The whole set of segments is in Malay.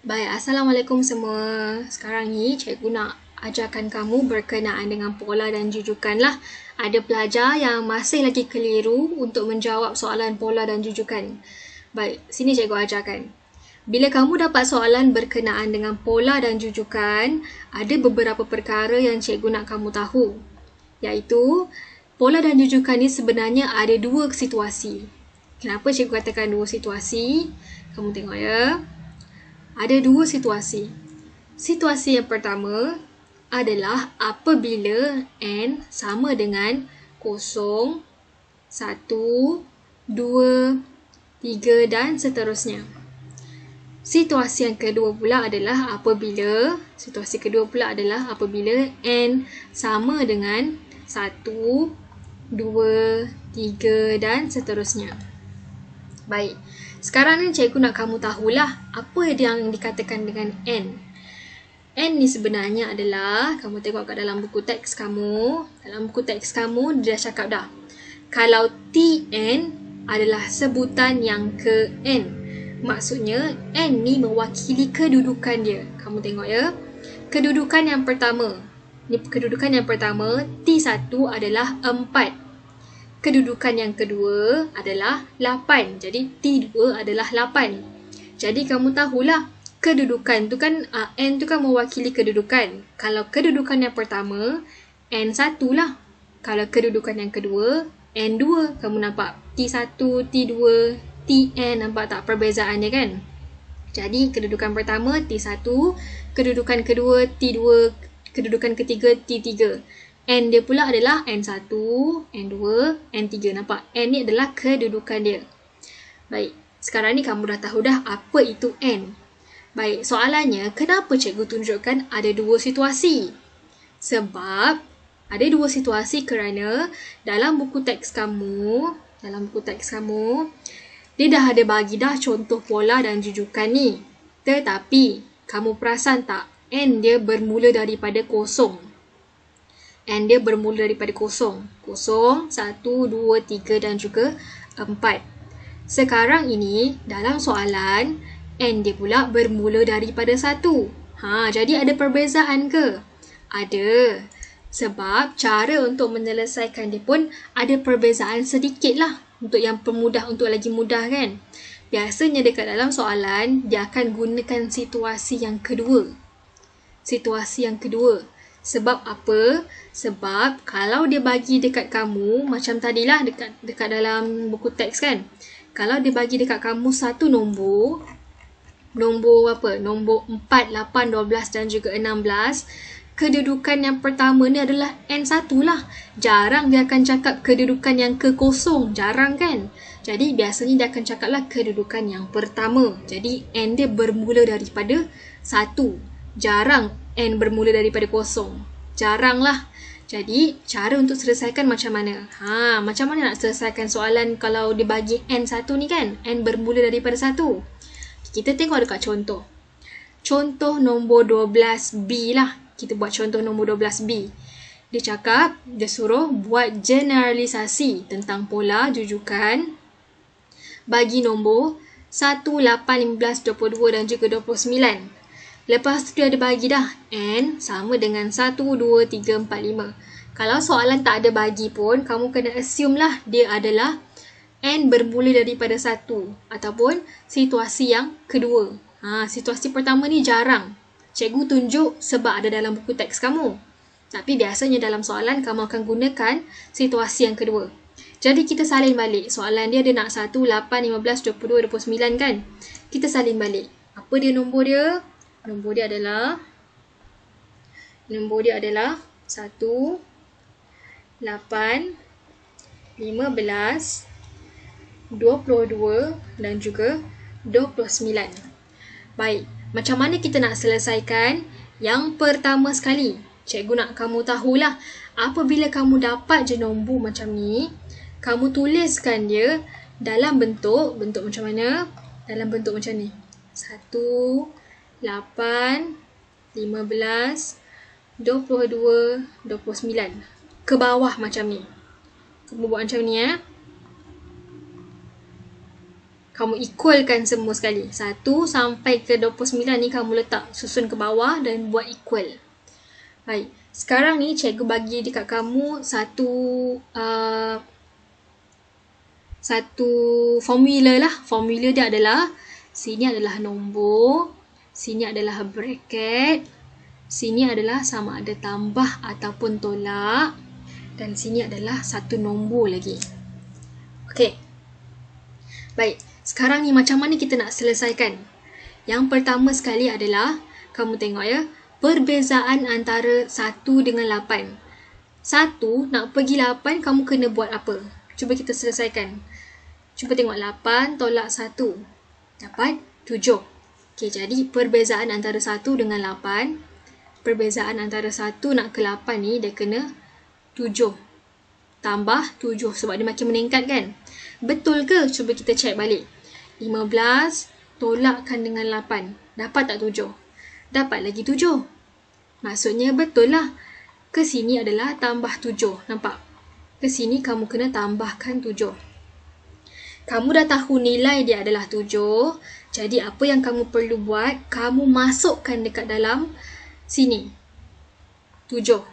Baik, Assalamualaikum semua. Sekarang ni cikgu nak ajarkan kamu berkenaan dengan pola dan jujukan lah. Ada pelajar yang masih lagi keliru untuk menjawab soalan pola dan jujukan. Baik, sini cikgu ajarkan. Bila kamu dapat soalan berkenaan dengan pola dan jujukan, ada beberapa perkara yang cikgu nak kamu tahu. Iaitu, pola dan jujukan ni sebenarnya ada dua situasi. Kenapa cikgu katakan dua situasi? Kamu tengok ya. Ada dua situasi. Situasi yang pertama adalah apabila N sama dengan 0, 1, 2, 3 dan seterusnya. Situasi yang kedua pula adalah apabila N sama dengan 1, 2, 3 dan seterusnya. Baik, sekarang ni cikgu nak kamu tahulah apa yang dikatakan dengan N. N ni sebenarnya adalah, kamu tengok kat dalam buku teks kamu. Dalam buku teks kamu, dia dah cakap dah. Kalau Tn adalah sebutan yang ke N. Maksudnya, N ni mewakili kedudukan dia. Kamu tengok ya. Kedudukan yang pertama. T1 adalah 4. Kedudukan yang kedua adalah 8. Jadi, T2 adalah 8. Jadi, kamu tahulah kedudukan tu kan, N tu kan mewakili kedudukan. Kalau kedudukan yang pertama, N1 lah. Kalau kedudukan yang kedua, N2. Kamu nampak T1, T2, Tn, nampak tak perbezaannya kan? Jadi, kedudukan pertama T1, kedudukan kedua T2, kedudukan ketiga T3. N dia pula adalah N1, N2, N3. Nampak? N ni adalah kedudukan dia. Baik, sekarang ni kamu dah tahu dah apa itu N. Baik, soalannya kenapa cikgu tunjukkan ada dua situasi? Sebab ada dua situasi kerana dalam buku teks kamu, dia dah ada bagi dah contoh pola dan jujukan ni. Tetapi, kamu perasan tak? N dia bermula daripada kosong. N dia bermula daripada kosong. 0, 1, 2, 3 dan juga 4. Sekarang ini, dalam soalan, N dia pula bermula daripada 1. Jadi ada perbezaan ke? Ada. Sebab cara untuk menyelesaikan dia pun ada perbezaan sedikit lah. Untuk yang pemudah, untuk lagi mudah kan? Biasanya dekat dalam soalan, dia akan gunakan situasi yang kedua. Sebab apa? Sebab kalau dia bagi dekat kamu, macam tadilah dekat dalam buku teks kan. Kalau dia bagi dekat kamu satu nombor apa? Nombor 4, 8, 12 dan juga 16. Kedudukan yang pertama ni adalah N1 lah. Jarang dia akan cakap kedudukan yang ke kosong. Jarang kan? Jadi biasanya dia akan cakap lah kedudukan yang pertama. Jadi N dia bermula daripada 1. Jarang N bermula daripada kosong. Jarang lah. Jadi, cara untuk selesaikan macam mana? Macam mana nak selesaikan soalan kalau dia bagi N1 ni kan? N bermula daripada 1. Kita tengok dekat contoh. Contoh nombor 12B lah. Kita buat contoh nombor 12B. Dia suruh buat generalisasi tentang pola jujukan bagi nombor 1, 8, 15, 22 dan juga 29. Lepas tu dia ada bagi dah N sama dengan 1, 2, 3, 4, 5. Kalau soalan tak ada bagi pun, kamu kena assume lah dia adalah N bermula daripada 1 ataupun situasi yang kedua. Situasi pertama ni jarang. Cikgu tunjuk sebab ada dalam buku teks kamu. Tapi biasanya dalam soalan kamu akan gunakan situasi yang kedua. Jadi kita salin balik. Soalan dia nak 1, 8, 15, 22, 29 kan? Kita salin balik. Apa dia nombor dia? Nombor dia adalah 1, 8, 15, 22 dan juga 29. Baik, macam mana kita nak selesaikan? Yang pertama sekali, cikgu nak kamu tahulah, apabila kamu dapat je nombor macam ni, kamu tuliskan dia dalam bentuk macam mana? Dalam bentuk macam ni. 1, 8, 15, 22, 29. Ke bawah macam ni. Kamu buat macam ni Kamu equalkan semua sekali. 1 sampai ke 29 ni kamu letak susun ke bawah dan buat equal. Baik. Sekarang ni cikgu bagi dekat kamu satu formula lah. Formula dia adalah sini adalah nombor, sini adalah bracket, sini adalah sama ada tambah ataupun tolak, dan sini adalah satu nombor lagi. Okey. Baik. Sekarang ni macam mana kita nak selesaikan? Yang pertama sekali adalah, kamu tengok ya, perbezaan antara 1 dengan 8. 1 nak pergi 8, kamu kena buat apa? Cuba kita selesaikan. Cuba tengok 8 tolak 1. Dapat 7. Okey, jadi perbezaan antara 1 dengan 8, perbezaan antara 1 nak ke 8 ni dia kena 7. Tambah 7 sebab dia makin meningkat kan? Betul ke? Cuba kita check balik. 15 tolakkan dengan 8. Dapat tak 7? Dapat lagi 7. Maksudnya betul lah. Ke sini adalah tambah 7. Nampak? Ke sini kamu kena tambahkan 7. Kamu dah tahu nilai dia adalah 7. Jadi apa yang kamu perlu buat? Kamu masukkan dekat dalam sini. 7.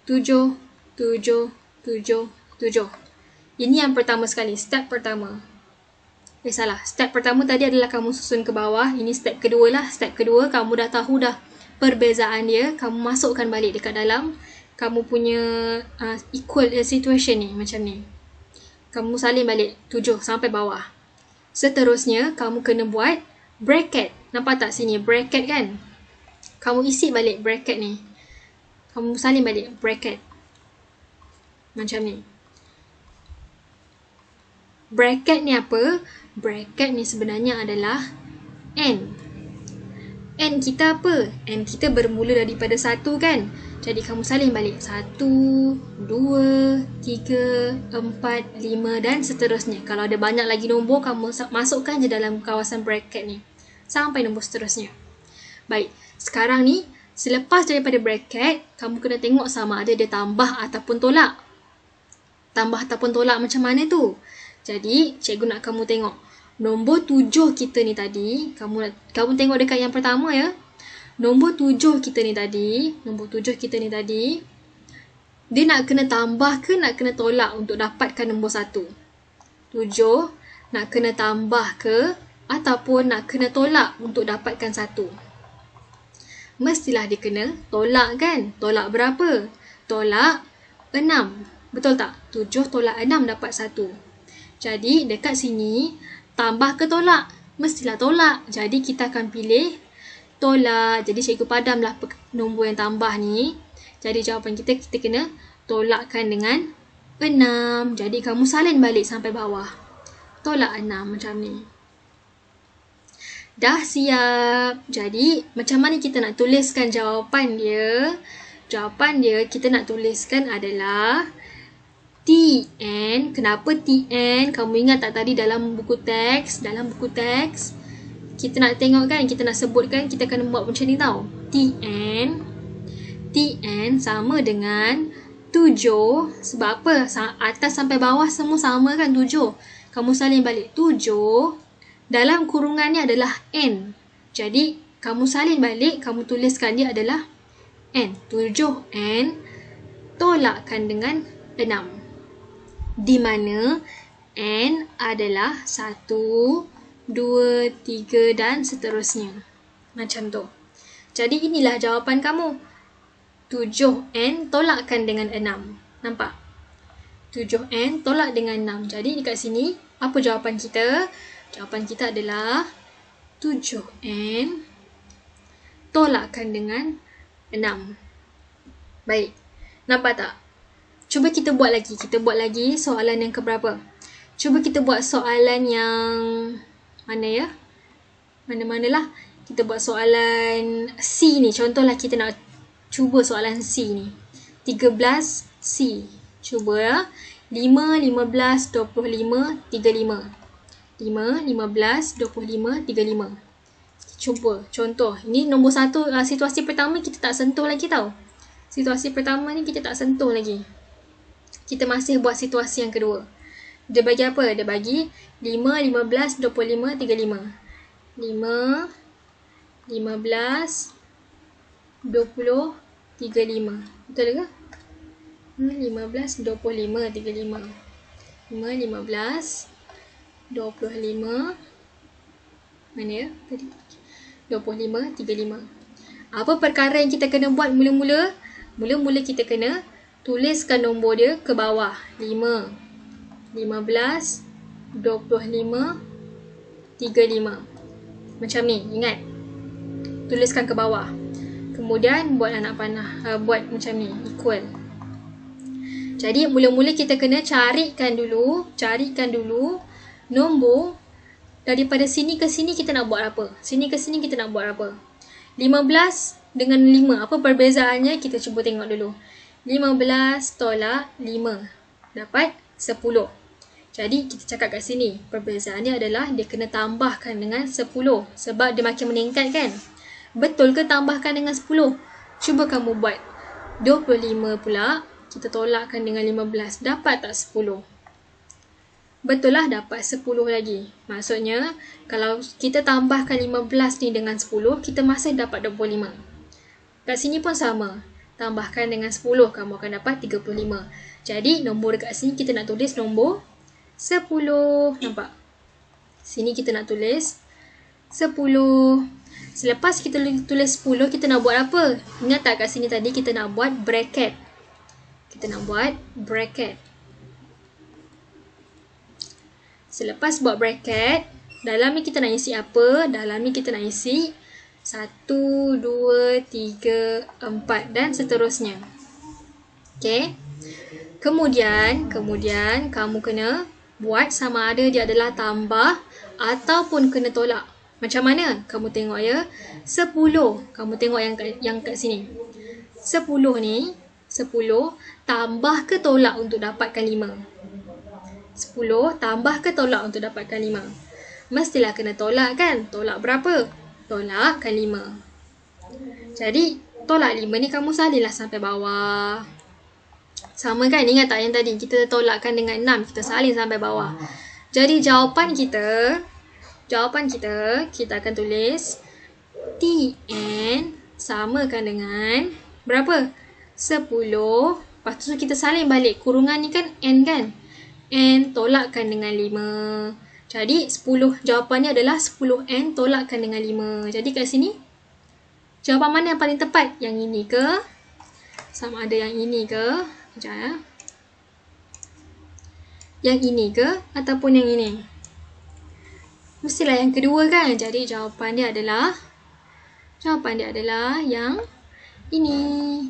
7, 7, 7, 7. Ini yang pertama sekali. Step pertama. Salah. Step pertama tadi adalah kamu susun ke bawah. Ini step kedua lah. Step kedua, kamu dah tahu dah perbezaan dia. Kamu masukkan balik dekat dalam kamu punya equal situation ni. Macam ni. Kamu salin balik 7 sampai bawah. Seterusnya, kamu kena buat bracket. Nampak tak sini? Bracket kan? Kamu isi balik bracket ni. Kamu salin balik bracket. Macam ni. Bracket ni apa? Bracket ni sebenarnya adalah N. N kita apa? N kita bermula daripada 1 kan? Jadi kamu salin balik 1, 2, 3, 4, 5 dan seterusnya. Kalau ada banyak lagi nombor, kamu masukkan je dalam kawasan bracket ni. Sampai nombor seterusnya. Baik, sekarang ni selepas daripada bracket, kamu kena tengok sama ada dia tambah ataupun tolak. Tambah ataupun tolak macam mana tu? Jadi, cikgu nak kamu tengok. Nombor 7 kita ni tadi, kamu tengok dekat yang pertama ya. Nombor 7 kita ni tadi, dia nak kena tambah ke nak kena tolak untuk dapatkan nombor 1? 7 nak kena tambah ke ataupun nak kena tolak untuk dapatkan 1? Mestilah dia kena tolak kan? Tolak berapa? Tolak 6. Betul tak? 7 tolak 6 dapat 1. Jadi, dekat sini, tambah ke tolak? Mestilah tolak. Jadi, kita akan pilih tolak. Jadi, cikgu padamlah nombor yang tambah ni. Jadi, jawapan kita kena tolakkan dengan 6. Jadi, kamu salin balik sampai bawah. Tolak 6 macam ni. Dah siap. Jadi, macam mana kita nak tuliskan jawapan dia? Jawapan dia, kita nak tuliskan adalah TN. Kenapa TN? Kamu ingat tak tadi dalam buku teks? Dalam buku teks, kita nak tengok kan? Kita nak sebutkan, kita akan buat macam ni tau. TN sama dengan 7. Sebab apa? Atas sampai bawah semua sama kan 7. Kamu salin balik 7. Dalam kurungan ni adalah N. Jadi, kamu salin balik, kamu tuliskan dia adalah N. 7N tolakkan dengan 6. Di mana N adalah 1, 2, 3 dan seterusnya. Macam tu. Jadi inilah jawapan kamu. 7N tolakkan dengan 6. Nampak? 7N tolak dengan 6. Jadi dekat sini, apa jawapan kita? Jawapan kita adalah 7N tolakkan dengan 6. Baik. Nampak tak? Cuba kita buat lagi. Kita buat lagi soalan yang keberapa? Cuba kita buat soalan yang mana ya? Mana-manalah. Kita buat soalan C ni. Contohlah kita nak cuba soalan C ni. 13C. Cuba ya. 5, 15, 25, 35. 5, 15, 25, 35. Cuba. Contoh. Ini nombor 1. Situasi pertama kita tak sentuh lagi tau. Situasi pertama ni kita tak sentuh lagi. Kita masih buat situasi yang kedua. Dia bagi apa? Dia bagi 5, 15, 25, 35. 5, 15, 20, 35. Betul ke? 15, 25, 35. 5, 15, 25. Mana ya tadi? 25, 35. Apa perkara yang kita kena buat mula-mula? Mula-mula kita kena tuliskan nombor dia ke bawah. 5, 15, 25, 35. Macam ni, ingat. Tuliskan ke bawah. Kemudian buat anak panah, buat macam ni, equal. Jadi mula-mula kita kena carikan dulu nombor daripada sini ke sini kita nak buat apa. Sini ke sini kita nak buat apa. 15 dengan 5, apa perbezaannya? Kita cuba tengok dulu. 15 tolak 5 dapat 10. Jadi kita cakap kat sini, perbezaannya adalah dia kena tambahkan dengan 10 sebab dia makin meningkat kan. Betul ke tambahkan dengan 10? Cuba kamu buat. 25 pula kita tolakkan dengan 15, dapat tak 10? Betul lah, dapat 10 lagi. Maksudnya kalau kita tambahkan 15 ni dengan 10, kita masih dapat 25. Kat sini pun sama. Tambahkan dengan 10, kamu akan dapat 35. Jadi nombor dekat sini kita nak tulis nombor 10. Nampak? Sini kita nak tulis 10. Selepas kita tulis 10, kita nak buat apa? Ingat tak kat sini tadi kita nak buat bracket. Kita nak buat bracket. Selepas buat bracket, dalam ni kita nak isi apa? Dalam ni kita nak isi 1, 2, 3, 4 dan seterusnya. Okay. Kemudian kamu kena buat sama ada dia adalah tambah ataupun kena tolak. Macam mana? Kamu tengok ya. 10. Kamu tengok yang kat sini. 10 ni, 10 tambah ke tolak untuk dapatkan 5? 10 tambah ke tolak untuk dapatkan 5? Mestilah kena tolak kan? Tolak berapa? Tolakkan 5. Jadi tolak 5 ni kamu salinlah sampai bawah. Sama kan? Ingat tak yang tadi? Kita tolakkan dengan 6. Kita salin sampai bawah. Jadi jawapan kita akan tulis TN samakan dengan berapa? 10. Lepas tu kita salin balik. Kurungan ni kan N kan? N tolakkan dengan 5. Jadi 10, jawapannya adalah 10N tolakkan dengan 5. Jadi kat sini, jawapan mana yang paling tepat? Yang ini ke? Sama ada yang ini ke? Sekejap ya. Yang ini ke? Ataupun yang ini? Mestilah yang kedua kan? Jadi jawapan dia adalah yang ini.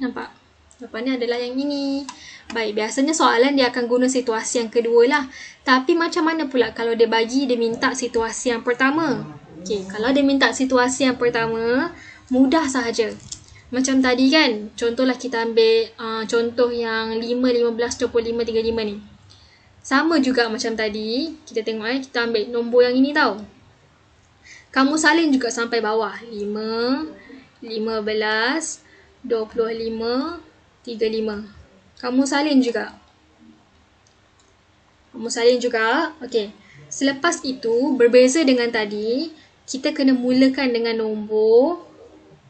Nampak? Jawapannya adalah yang ini. Baik, biasanya soalan dia akan guna situasi yang kedua lah. Tapi macam mana pula kalau dia minta situasi yang pertama? Okay, kalau dia minta situasi yang pertama, mudah sahaja. Macam tadi kan, contohlah kita ambil contoh yang 5, 15, 25, 35 ni. Sama juga macam tadi, kita tengok kita ambil nombor yang ini tau. Kamu salin juga sampai bawah. 5, 15, 25, 35. Kamu salin juga. Okey. Selepas itu, berbeza dengan tadi, kita kena mulakan dengan nombor,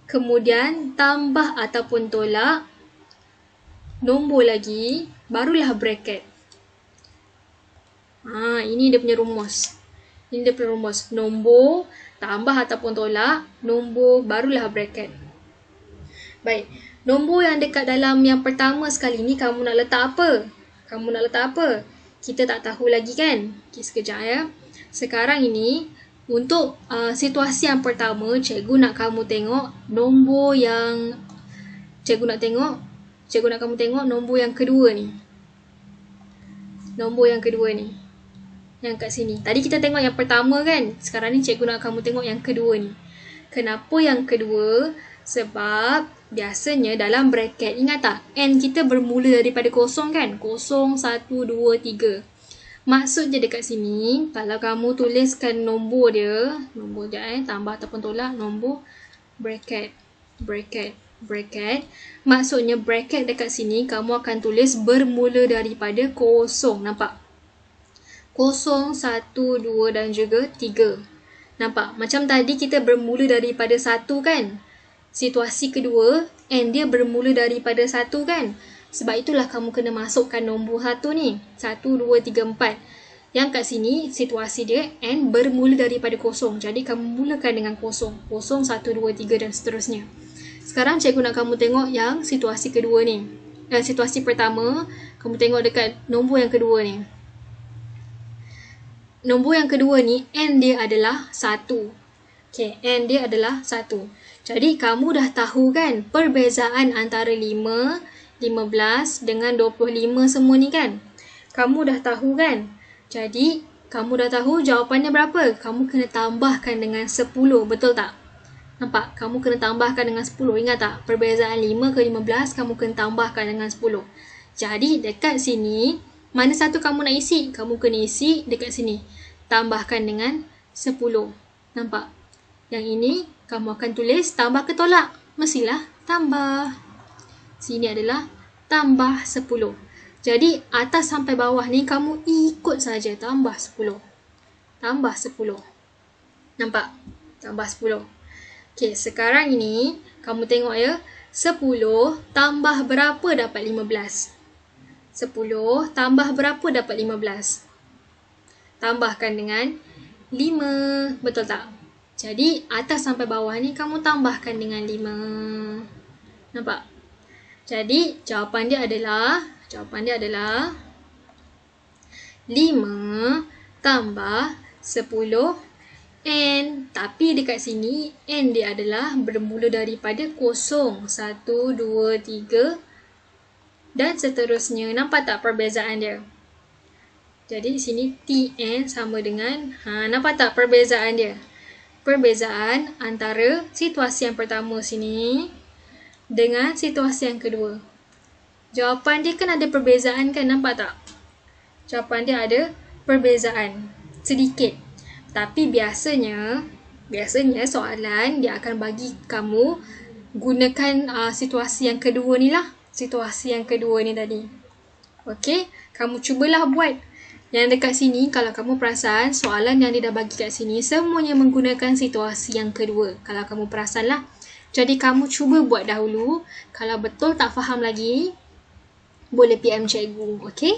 kemudian tambah ataupun tolak, nombor lagi, barulah bracket. Ini dia punya rumus. Nombor, tambah ataupun tolak, nombor, barulah bracket. Baik. Nombor yang dekat dalam yang pertama sekali ni kamu nak letak apa? Kita tak tahu lagi kan? Okay, sekejap ya. Sekarang ini untuk situasi yang pertama, cikgu nak kamu tengok nombor yang cikgu nak kamu tengok nombor yang kedua ni. Yang kat sini. Tadi kita tengok yang pertama kan? Sekarang ni cikgu nak kamu tengok yang kedua ni. Kenapa yang kedua? Sebab biasanya dalam bracket, ingat tak? N kita bermula daripada kosong kan? 0, 1, 2, 3. Maksud je dekat sini, kalau kamu tuliskan nombor dia, tambah ataupun tolak, nombor bracket. Maksudnya bracket dekat sini, kamu akan tulis bermula daripada kosong. Nampak? 0, 1, 2 dan juga 3. Nampak? Macam tadi kita bermula daripada 1 kan? Situasi kedua, N dia bermula daripada 1 kan? Sebab itulah kamu kena masukkan nombor 1 ni. 1, 2, 3, 4. Yang kat sini, situasi dia N bermula daripada 0. Jadi kamu mulakan dengan 0. 0, 1, 2, 3 dan seterusnya. Sekarang cikgu nak kamu tengok yang situasi kedua ni. Situasi pertama, kamu tengok dekat nombor yang kedua ni. Nombor yang kedua ni, N dia adalah 1. Okay, N dia adalah 1. Jadi, kamu dah tahu kan perbezaan antara 5, 15 dengan 25 semua ni kan? Kamu dah tahu kan? Jadi, kamu dah tahu jawapannya berapa? Kamu kena tambahkan dengan 10, betul tak? Nampak? Kamu kena tambahkan dengan 10. Ingat tak? Perbezaan 5 ke 15, kamu kena tambahkan dengan 10. Jadi, dekat sini, mana satu kamu nak isi? Kamu kena isi dekat sini. Tambahkan dengan 10. Nampak? Yang ini, kamu akan tulis tambah ke tolak? Mestilah tambah. Sini adalah tambah 10. Jadi, atas sampai bawah ni, kamu ikut saja tambah 10. Tambah 10. Nampak? Tambah 10. Okey, sekarang ini, kamu tengok ya. 10 tambah berapa dapat 15? 10 tambah berapa dapat 15? Tambahkan dengan 5. Betul tak? Jadi, atas sampai bawah ni kamu tambahkan dengan 5. Nampak? Jadi, jawapan dia adalah 5 tambah 10 N. Tapi dekat sini, N dia adalah bermula daripada 0, 1, 2, 3 dan seterusnya. Nampak tak perbezaan dia? Jadi di sini TN sama dengan, nampak tak perbezaan dia? Perbezaan antara situasi yang pertama sini dengan situasi yang kedua. Jawapan dia kan ada perbezaan kan, nampak tak? Jawapan dia ada perbezaan sedikit. Tapi biasanya soalan dia akan bagi kamu gunakan situasi yang kedua ni lah. Situasi yang kedua ni tadi. Okey, kamu cubalah buat. Yang dekat sini, kalau kamu perasan, soalan yang dia dah bagi kat sini, semuanya menggunakan situasi yang kedua. Kalau kamu perasan lah. Jadi, kamu cuba buat dahulu. Kalau betul tak faham lagi, boleh PM cikgu. Okey?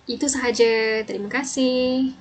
Itu sahaja. Terima kasih.